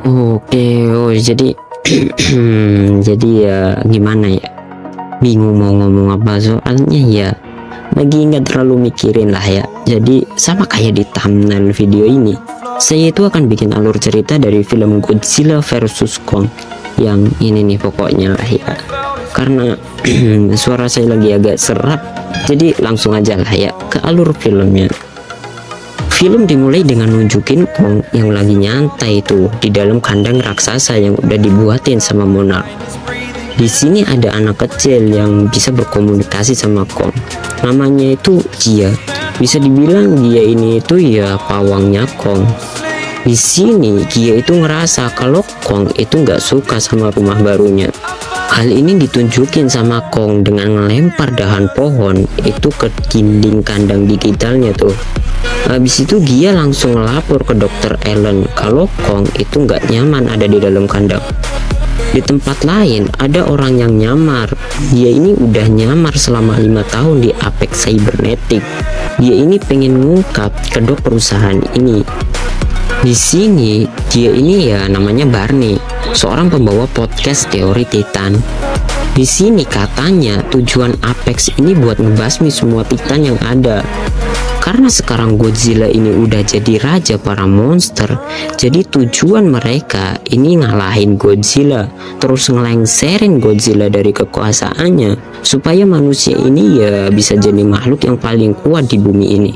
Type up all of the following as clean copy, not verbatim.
Oke, oh jadi jadi ya gimana ya? Bingung mau ngomong apa soalnya ya lagi nggak terlalu mikirin lah ya. Jadi sama kayak di thumbnail video ini, saya itu akan bikin alur cerita dari film Godzilla versus Kong yang ini nih pokoknya lah ya. Karena suara saya lagi agak serak, jadi langsung aja lah ya ke alur filmnya. Film dimulai dengan nunjukin Kong yang lagi nyantai itu di dalam kandang raksasa yang udah dibuatin sama Monarch. Di sini ada anak kecil yang bisa berkomunikasi sama Kong. Namanya itu Gia. Bisa dibilang dia ini itu ya pawangnya Kong. Di sini Gia itu ngerasa kalau Kong itu nggak suka sama rumah barunya. Hal ini ditunjukin sama Kong dengan ngelempar dahan pohon itu ke dinding kandang digitalnya tuh. Habis itu Gia langsung lapor ke dokter Ellen kalau Kong itu nggak nyaman ada di dalam kandang. Di tempat lain ada orang yang nyamar. Dia ini udah nyamar selama 5 tahun di Apex Cybernetic. Dia ini pengen ngungkap kedok perusahaan ini. Di sini dia ini ya namanya Barney, seorang pembawa podcast teori Titan. Di sini katanya tujuan Apex ini buat ngebasmi semua Titan yang ada. Karena sekarang Godzilla ini udah jadi raja para monster, jadi tujuan mereka ini ngalahin Godzilla, terus ngelengserin Godzilla dari kekuasaannya, supaya manusia ini ya bisa jadi makhluk yang paling kuat di bumi ini.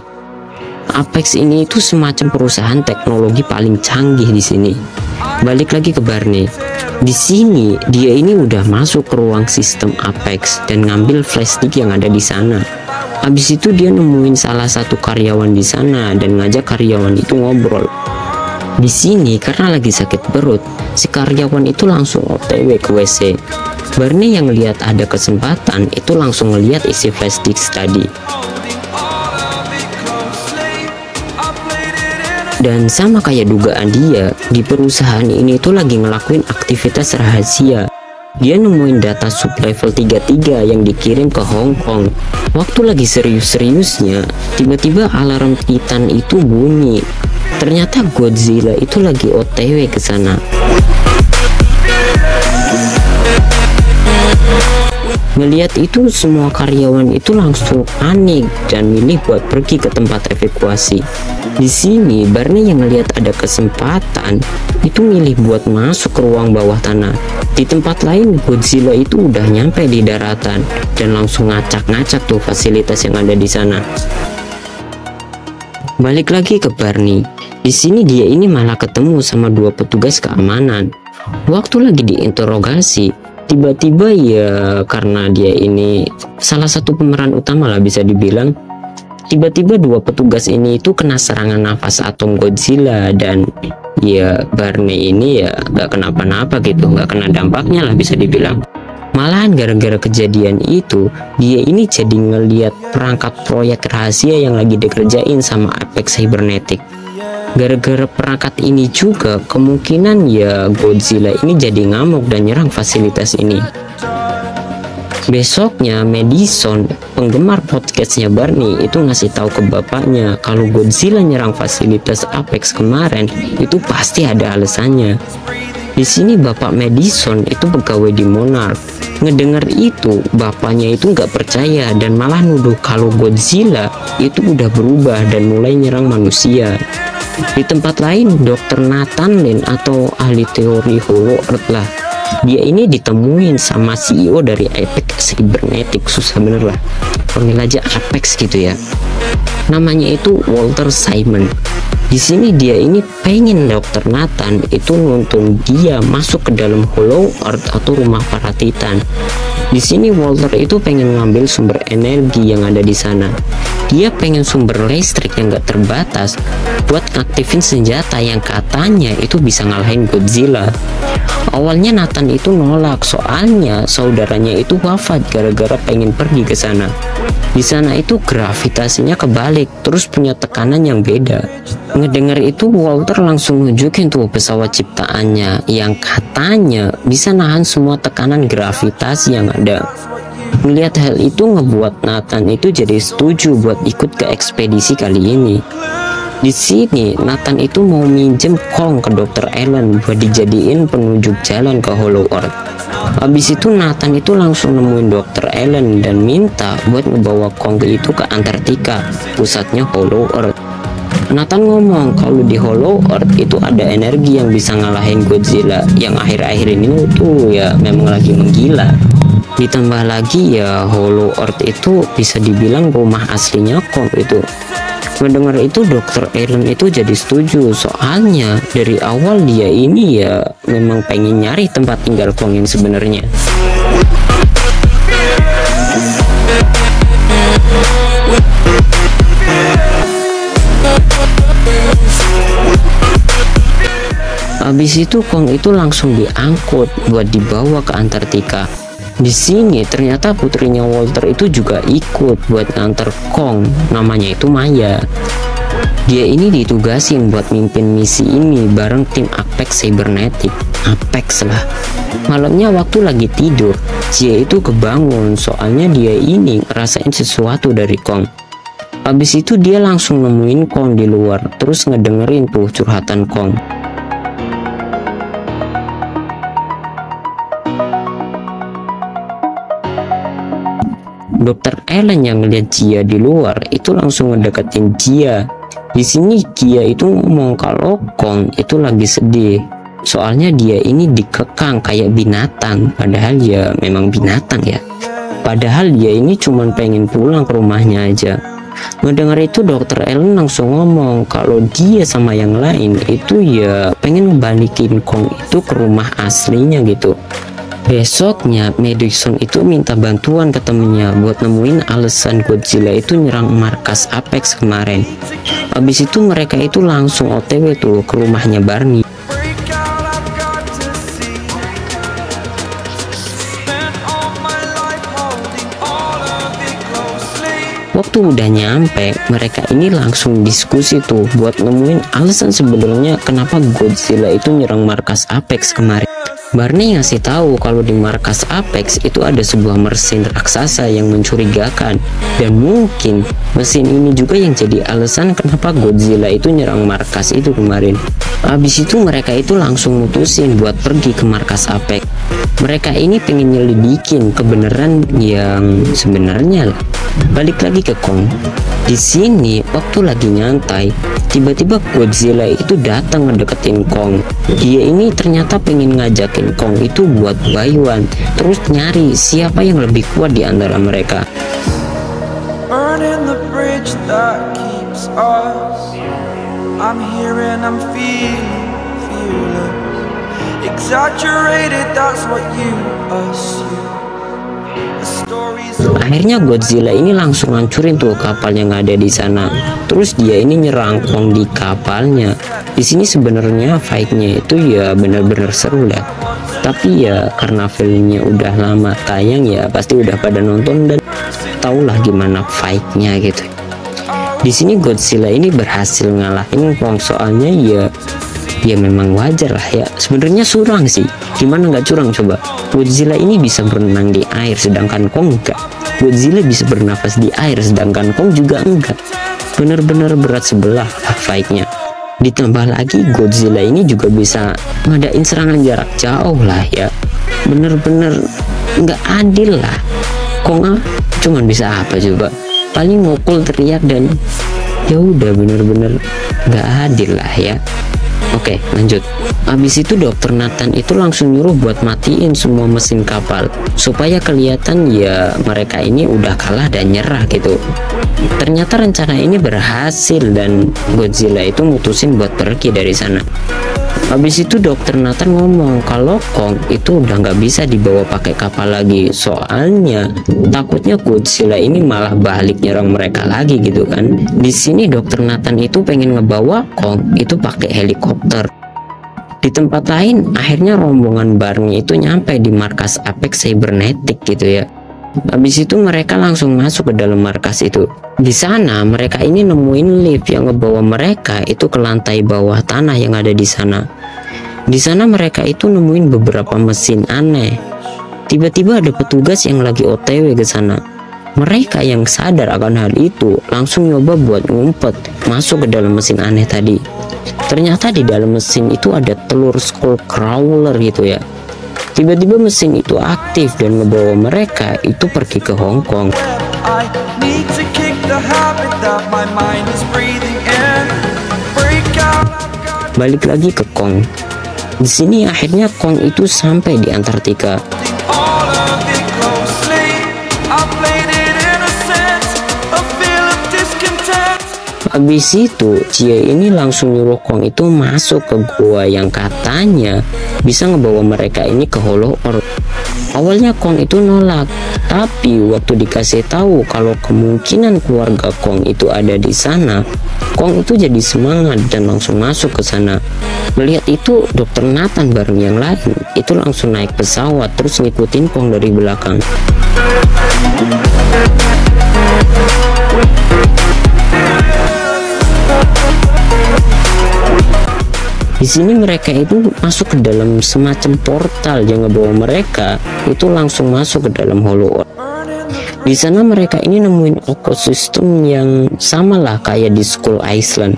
Apex ini itu semacam perusahaan teknologi paling canggih di sini. Balik lagi ke Barney. Di sini dia ini udah masuk ke ruang sistem Apex dan ngambil flashdisk yang ada di sana. Habis itu dia nemuin salah satu karyawan di sana dan ngajak karyawan itu ngobrol. Di sini karena lagi sakit perut, si karyawan itu langsung OTW ke WC. Barney yang lihat ada kesempatan itu langsung ngeliat isi flashdisk tadi. Dan sama kayak dugaan dia, di perusahaan ini tuh lagi ngelakuin aktivitas rahasia. Dia nemuin data sub level 33 yang dikirim ke Hong Kong. Waktu lagi serius-seriusnya, tiba-tiba alarm Titan itu bunyi. Ternyata Godzilla itu lagi OTW ke sana. Ngelihat itu semua karyawan itu langsung panik dan milih buat pergi ke tempat evakuasi. Di sini Barney yang ngelihat ada kesempatan itu milih buat masuk ke ruang bawah tanah. Di tempat lain Godzilla itu udah nyampe di daratan dan langsung ngacak-ngacak tuh fasilitas yang ada di sana. Balik lagi ke Barney. Di sini dia ini malah ketemu sama 2 petugas keamanan. Waktu lagi diinterogasi, tiba-tiba ya karena dia ini salah satu pemeran utama lah bisa dibilang, tiba-tiba 2 petugas ini itu kena serangan nafas atom Godzilla dan ya Barney ini ya gak kenapa-napa gitu, gak kena dampaknya lah bisa dibilang. Malahan gara-gara kejadian itu dia ini jadi ngeliat perangkat proyek rahasia yang lagi dikerjain sama Apex Cybernetic. Gara-gara perangkat ini juga kemungkinan ya Godzilla ini jadi ngamuk dan nyerang fasilitas ini. Besoknya Madison, penggemar podcastnya Barney itu ngasih tahu ke bapaknya kalau Godzilla nyerang fasilitas Apex kemarin itu pasti ada alasannya. Di sini bapak Madison itu pegawai di Monarch. Ngedengar itu bapaknya itu nggak percaya dan malah nuduh kalau Godzilla itu udah berubah dan mulai nyerang manusia. Di tempat lain Dr. Nathan Lin atau ahli teori Hollow Earth lah, dia ini ditemuin sama CEO dari Apex Cybernetic. Susah bener lah panggil aja Apex gitu ya. Namanya itu Walter Simon. Di sini dia ini pengen Dr. Nathan itu nuntun dia masuk ke dalam Hollow Earth atau rumah para Titan. Di sini Walter itu pengen ngambil sumber energi yang ada di sana. Dia pengen sumber listrik yang gak terbatas buat ngaktifin senjata yang katanya itu bisa ngalahin Godzilla. Awalnya Nathan itu nolak soalnya saudaranya itu wafat gara-gara pengen pergi ke sana. Di sana itu gravitasinya kebalik, terus punya tekanan yang beda. Ngedengar itu Walter langsung nunjukin tuh pesawat ciptaannya yang katanya bisa nahan semua tekanan gravitasi yang ada. Melihat hal itu ngebuat Nathan itu jadi setuju buat ikut ke ekspedisi kali ini. Di sini Nathan itu mau minjem Kong ke Dr. Allen buat dijadiin penunjuk jalan ke Hollow Earth. Habis itu Nathan itu langsung nemuin Dr. Allen dan minta buat ngebawa Kong itu ke Antartika, pusatnya Hollow Earth. Nathan ngomong kalau di Hollow Earth itu ada energi yang bisa ngalahin Godzilla yang akhir-akhir ini tuh ya memang lagi menggila. Ditambah lagi ya Hollow Earth itu bisa dibilang rumah aslinya Kong itu. Mendengar itu Dr. Allen itu jadi setuju, soalnya dari awal dia ini ya memang pengen nyari tempat tinggal Kong yang sebenarnya. Habis itu Kong itu langsung diangkut buat dibawa ke Antartika. Di sini ternyata putrinya Walter itu juga ikut buat nganter Kong, namanya itu Maya. Dia ini ditugasin buat mimpin misi ini bareng tim Apex Cybernetic. Apex lah. Malamnya waktu lagi tidur, dia itu kebangun soalnya dia ini ngerasain sesuatu dari Kong. Habis itu dia langsung nemuin Kong di luar, terus ngedengerin tuh curhatan Kong. Dr. Allen yang ngeliat Gia di luar itu langsung ngedeketin Gia. Di sini Gia itu ngomong kalau Kong itu lagi sedih, soalnya dia ini dikekang kayak binatang, padahal ya memang binatang ya. Padahal dia ini cuman pengen pulang ke rumahnya aja. Mendengar itu Dr. Allen langsung ngomong kalau dia sama yang lain itu ya pengen ngebalikin Kong itu ke rumah aslinya gitu. Besoknya Madison itu minta bantuan ke temennya buat nemuin alasan Godzilla itu nyerang markas Apex kemarin. Habis itu mereka itu langsung OTW tuh ke rumahnya Barney. Waktu udah nyampe, mereka ini langsung diskusi tuh buat nemuin alasan sebenarnya kenapa Godzilla itu nyerang markas Apex kemarin. Barney ngasih tahu kalau di markas Apex itu ada sebuah mesin raksasa yang mencurigakan, dan mungkin mesin ini juga yang jadi alasan kenapa Godzilla itu nyerang markas itu kemarin. Habis itu mereka itu langsung mutusin buat pergi ke markas Apex. Mereka ini pengen nyelidikin kebenaran yang sebenarnya lah. Balik lagi ke Kong. Di sini waktu lagi nyantai, tiba-tiba Godzilla itu datang ngedeketin Kong. Dia ini ternyata pengen ngajakin Kong itu buat bayuan, terus nyari siapa yang lebih kuat di antara mereka. Burning the bridge that keeps us. I'm here and I'm feeling fearless. Exaggerated, that's what you assume. Akhirnya Godzilla ini langsung hancurin tuh kapal yang ada di sana. Terus dia ini nyerang Kong di kapalnya. Di sini sebenarnya fightnya itu ya bener-bener seru lah. Tapi ya karena filmnya udah lama tayang ya pasti udah pada nonton dan tau lah gimana fightnya gitu. Di sini Godzilla ini berhasil ngalahin Kong, soalnya ya memang wajar lah ya. Sebenarnya curang sih, gimana nggak curang coba. Godzilla ini bisa berenang di air sedangkan Kong enggak. Godzilla bisa bernafas di air sedangkan Kong juga enggak. Bener-bener berat sebelah lah fightnya. Ditambah lagi Godzilla ini juga bisa ngadain serangan jarak jauh lah ya. Bener-bener nggak adil lah. Kong cuman bisa apa coba, paling mukul, teriak, dan ya udah bener-bener nggak adil lah ya. Oke, lanjut. Habis itu Dr. Nathan itu langsung nyuruh buat matiin semua mesin kapal supaya kelihatan ya mereka ini udah kalah dan nyerah gitu. Ternyata rencana ini berhasil dan Godzilla itu mutusin buat pergi dari sana. Habis itu Dr. Nathan ngomong kalau Kong itu udah nggak bisa dibawa pakai kapal lagi, soalnya takutnya Godzilla ini malah balik nyerang mereka lagi gitu kan. Di sini Dr. Nathan itu pengen ngebawa Kong itu pakai helikopter. Di tempat lain akhirnya rombongan Barney itu nyampe di markas Apex Cybernetic gitu ya. Habis itu mereka langsung masuk ke dalam markas itu. Di sana mereka ini nemuin lift yang ngebawa mereka itu ke lantai bawah tanah yang ada di sana. Di sana mereka itu nemuin beberapa mesin aneh. Tiba-tiba ada petugas yang lagi OTW ke sana. Mereka yang sadar akan hal itu langsung nyoba buat ngumpet masuk ke dalam mesin aneh tadi. Ternyata di dalam mesin itu ada telur skull crawler gitu ya. Tiba-tiba mesin itu aktif dan ngebawa mereka itu pergi ke Hong Kong. I need to kick the habit that my mind is breathing in. Break out, I've got Balik lagi ke Kong. Di sini akhirnya Kong itu sampai di Antartika. all of it closely. I played it innocent, a feel of discontent. Habis itu Cie ini langsung nyuruh Kong itu masuk ke gua yang katanya bisa ngebawa mereka ini ke Hollow Earth. Awalnya Kong itu nolak, tapi waktu dikasih tahu kalau kemungkinan keluarga Kong itu ada di sana, Kong itu jadi semangat dan langsung masuk ke sana. Melihat itu, Dr. Nathan bareng yang lain itu langsung naik pesawat terus ngikutin Kong dari belakang. Di sini mereka itu masuk ke dalam semacam portal yang ngebawa mereka itu langsung masuk ke dalam Hollow Earth. Di sana mereka ini nemuin ekosistem yang sama lah kayak di Skull Island.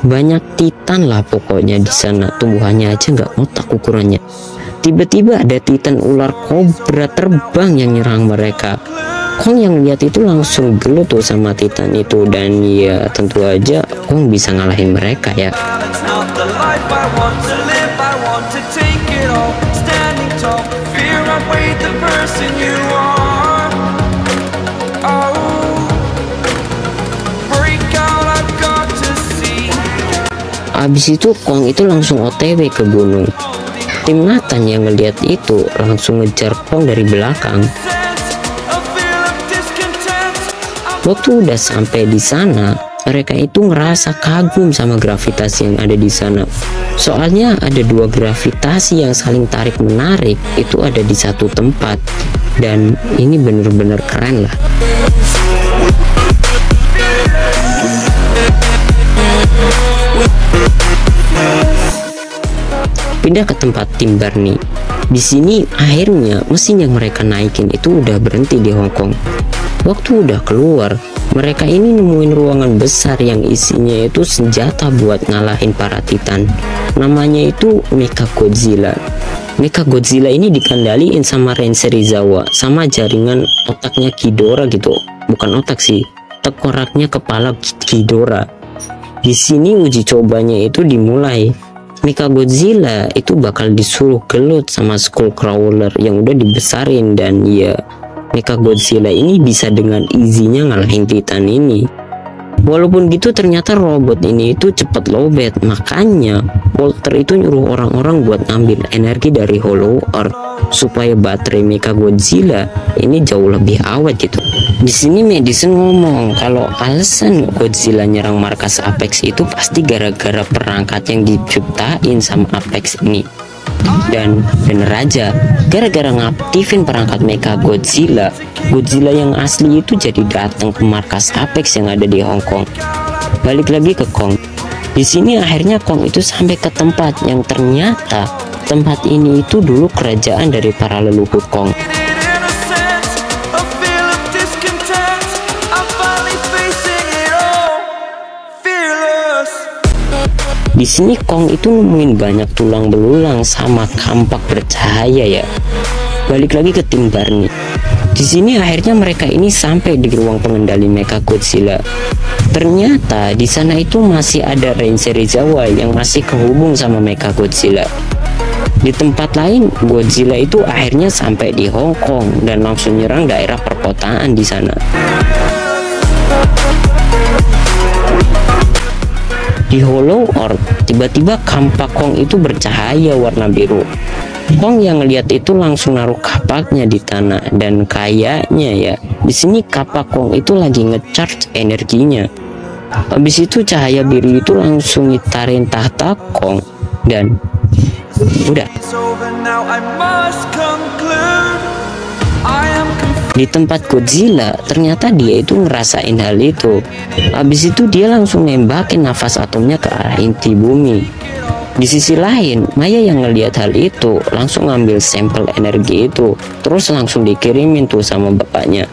Banyak titan lah pokoknya di sana, tumbuhannya aja nggak kotak ukurannya. Tiba-tiba ada titan ular kobra terbang yang nyerang mereka. Kong yang lihat itu langsung gelut tuh sama titan itu, dan ya tentu aja Kong bisa ngalahin mereka ya. It's not the life I want to live, I want to take it all. Standing tall, fear outweighed the person you are. Oh, break out, I've got to see. Abis itu Kong itu langsung OTW ke gunung. Tim Nathan yang ngeliat itu langsung ngejar Kong dari belakang. A feel of discontent. Waktu udah sampai di sana, mereka itu ngerasa kagum sama gravitasi yang ada di sana. Soalnya ada dua gravitasi yang saling tarik menarik itu ada di satu tempat, dan ini bener-bener keren lah. Pindah ke tempat tim Barney. Di sini akhirnya mesin yang mereka naikin itu udah berhenti di Hong Kong. Waktu udah keluar, mereka ini nemuin ruangan besar yang isinya itu senjata buat ngalahin para titan. Namanya itu Mechagodzilla. Mechagodzilla ini dikendaliin sama Ren Serizawa sama jaringan otaknya Ghidorah gitu. Bukan otak sih, tengkoraknya kepala Ghidorah. Di sini uji cobanya itu dimulai. Mechagodzilla itu bakal disuruh gelut sama Skullcrawler yang udah dibesarin, dan ya Mechagodzilla ini bisa dengan easy-nya ngalahin Titan ini. Walaupun gitu ternyata robot ini itu cepet lowbat, makanya Walter itu nyuruh orang-orang buat ngambil energi dari Hollow Earth supaya baterai Mechagodzilla ini jauh lebih awet gitu. Di sini Madison ngomong kalau alasan Godzilla nyerang markas Apex itu pasti gara-gara perangkat yang diciptain sama Apex ini. Dan bener aja, gara-gara ngaktifin perangkat Mechagodzilla, Godzilla yang asli itu jadi datang ke markas Apex yang ada di Hong Kong. Balik lagi ke Kong. Di sini akhirnya Kong itu sampai ke tempat yang ternyata tempat ini itu dulu kerajaan dari para leluhur Kong. Innocent, a feel of discontent. I'm finally facing it all. Fearless. Di sini Kong itu nemuin banyak tulang belulang sama kampak bercahaya ya. Balik lagi ke tim Barney. Di sini akhirnya mereka ini sampai di ruang pengendali Mechagodzilla. Ternyata di sana itu masih ada Ren Serizawa yang masih kehubung sama Mechagodzilla. Di tempat lain, Godzilla itu akhirnya sampai di Hong Kong dan langsung nyerang daerah perkotaan di sana. Di Hollow Earth, tiba-tiba kampak Kong itu bercahaya warna biru. Kong yang ngeliat itu langsung naruh kapaknya di tanah, dan kayaknya ya di sini kapak Kong itu lagi ngecharge energinya. Habis itu cahaya biru itu langsung ngitarin tahta Kong, dan udah. It's over now, I must conclude. I am confused. Di tempat Godzilla, ternyata dia itu ngerasain hal itu. Habis itu dia langsung nembakin nafas atomnya ke arah inti bumi. Di sisi lain, Maya yang ngelihat hal itu langsung ngambil sampel energi itu, terus langsung dikirimin tuh sama bapaknya.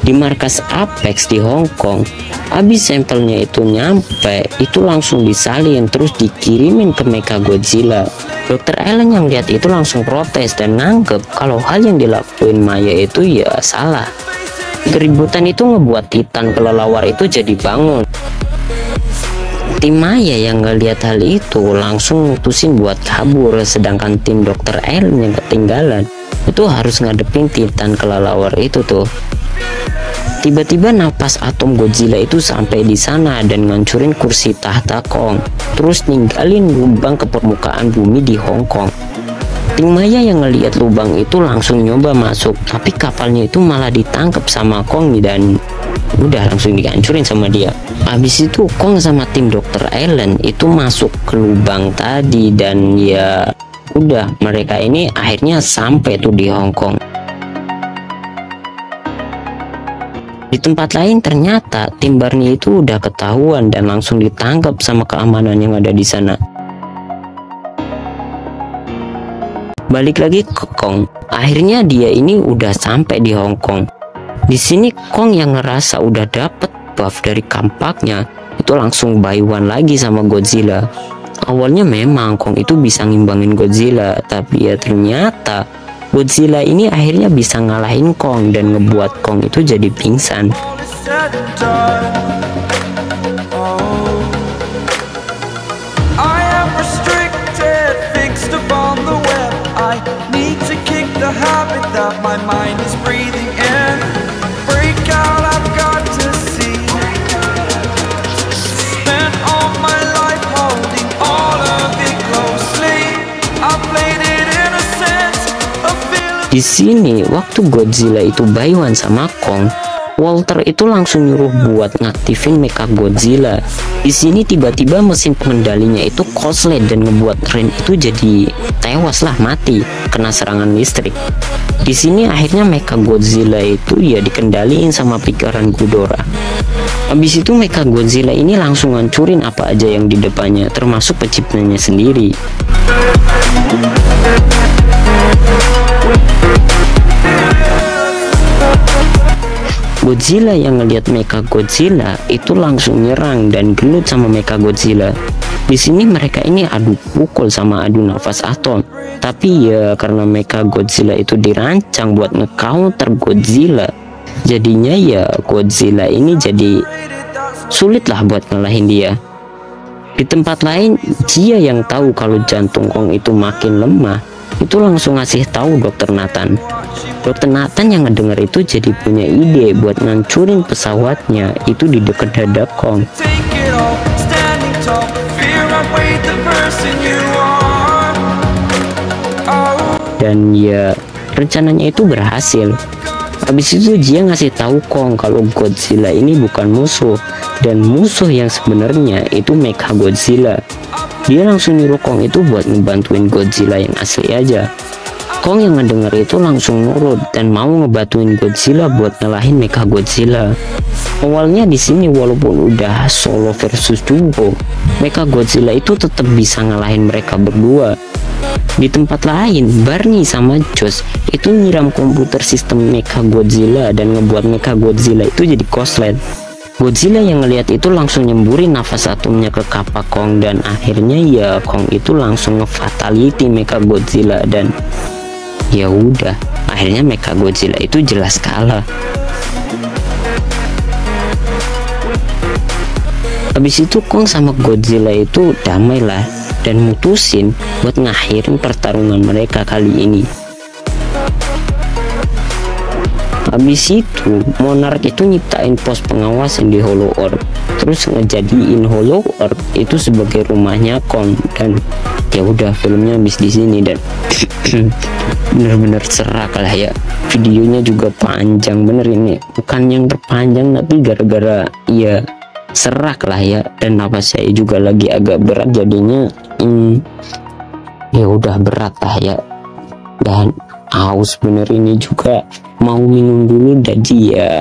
Di di markas Apex di Hong Kong. Habis sampelnya itu nyampe, itu langsung disalin terus dikirimin ke Mechagodzilla. Dr. Allen yang lihat itu langsung protes dan nganggep kalau hal yang dilakuin Maya itu ya salah. Keributan itu ngebuat Titan kelelawar itu jadi bangun. Tim Maya yang ngeliat hal itu langsung mutusin buat kabur, sedangkan tim Dr. Allen yang ketinggalan itu harus ngadepin Titan kelelawar itu tuh. Tiba-tiba napas atom Godzilla itu sampai di sana dan ngancurin kursi tahta Kong, terus ninggalin lubang ke permukaan bumi di Hong Kong. Tim Maya yang ngelihat lubang itu langsung nyoba masuk, tapi kapalnya itu malah ditangkap sama Kong dan udah langsung dihancurin sama dia. Habis itu Kong sama tim Dr. Allen itu masuk ke lubang tadi dan ya udah, mereka ini akhirnya sampai tuh di Hong Kong. Di tempat lain ternyata tim Barney itu udah ketahuan dan langsung ditangkap sama keamanan yang ada di sana. Balik lagi ke Kong, akhirnya dia ini udah sampai di Hong Kong. Di sini Kong yang ngerasa udah dapet buff dari kampaknya itu langsung buy one lagi sama Godzilla. Awalnya memang Kong itu bisa ngimbangin Godzilla, tapi ya ternyata Godzilla ini akhirnya bisa ngalahin Kong dan ngebuat Kong itu jadi pingsan. Di sini waktu Godzilla itu buy one sama Kong, Walter itu langsung nyuruh buat ngaktifin Mechagodzilla. Di sini tiba-tiba mesin pengendalinya itu korslet dan ngebuat Rain itu jadi tewas lah, mati kena serangan listrik. Di sini akhirnya Mechagodzilla itu ya dikendaliin sama pikiran Ghidorah. Habis itu Mechagodzilla ini langsung ngancurin apa aja yang di depannya, termasuk penciptanya sendiri. Godzilla yang ngelihat Mechagodzilla itu langsung nyerang dan gelut sama Mechagodzilla. Di sini mereka ini adu pukul sama adu nafas atom. Tapi ya karena Mechagodzilla itu dirancang buat nge-counter Godzilla, jadinya ya Godzilla ini jadi sulit lah buat ngalahin dia. Di tempat lain, Jia yang tahu kalau jantung Kong itu makin lemah itu langsung ngasih tahu Dr. Nathan. Dr. Nathan yang ngedenger itu jadi punya ide buat ngancurin pesawatnya itu di dekat dada Kong. Dan ya rencananya itu berhasil. Habis itu Jia ngasih tahu Kong kalau Godzilla ini bukan musuh, dan musuh yang sebenarnya itu Mechagodzilla. Dia langsung nyuruh Kong itu buat ngebantuin Godzilla yang asli aja. Kong yang ngedenger itu langsung nurut dan mau ngebantuin Godzilla buat ngalahin Mechagodzilla. Awalnya di sini walaupun udah solo versus duo, Mechagodzilla itu tetap bisa ngalahin mereka berdua. Di tempat lain, Barney sama Josh itu nyiram komputer sistem Mechagodzilla dan ngebuat Mechagodzilla itu jadi korslet. Godzilla yang ngelihat itu langsung nyemburin nafas atomnya ke kapak Kong dan akhirnya ya Kong itu langsung nge-fatality Mechagodzilla dan ya udah, akhirnya Mechagodzilla itu jelas kalah. Habis itu Kong sama Godzilla itu damai lah dan mutusin buat ngakhirin pertarungan mereka kali ini. Habis itu Monarch itu nyiptain pos pengawasan di Hollow Earth, terus ngejadiin Hollow Earth itu sebagai rumahnya Kong. Dan ya udah, filmnya habis di sini dan bener-bener serak lah ya. Videonya juga panjang bener ini, bukan yang terpanjang tapi gara-gara ya serak lah ya, dan nafas saya juga lagi agak berat jadinya ya udah berat lah ya, dan haus bener ini juga, mau minum dulu jadi ya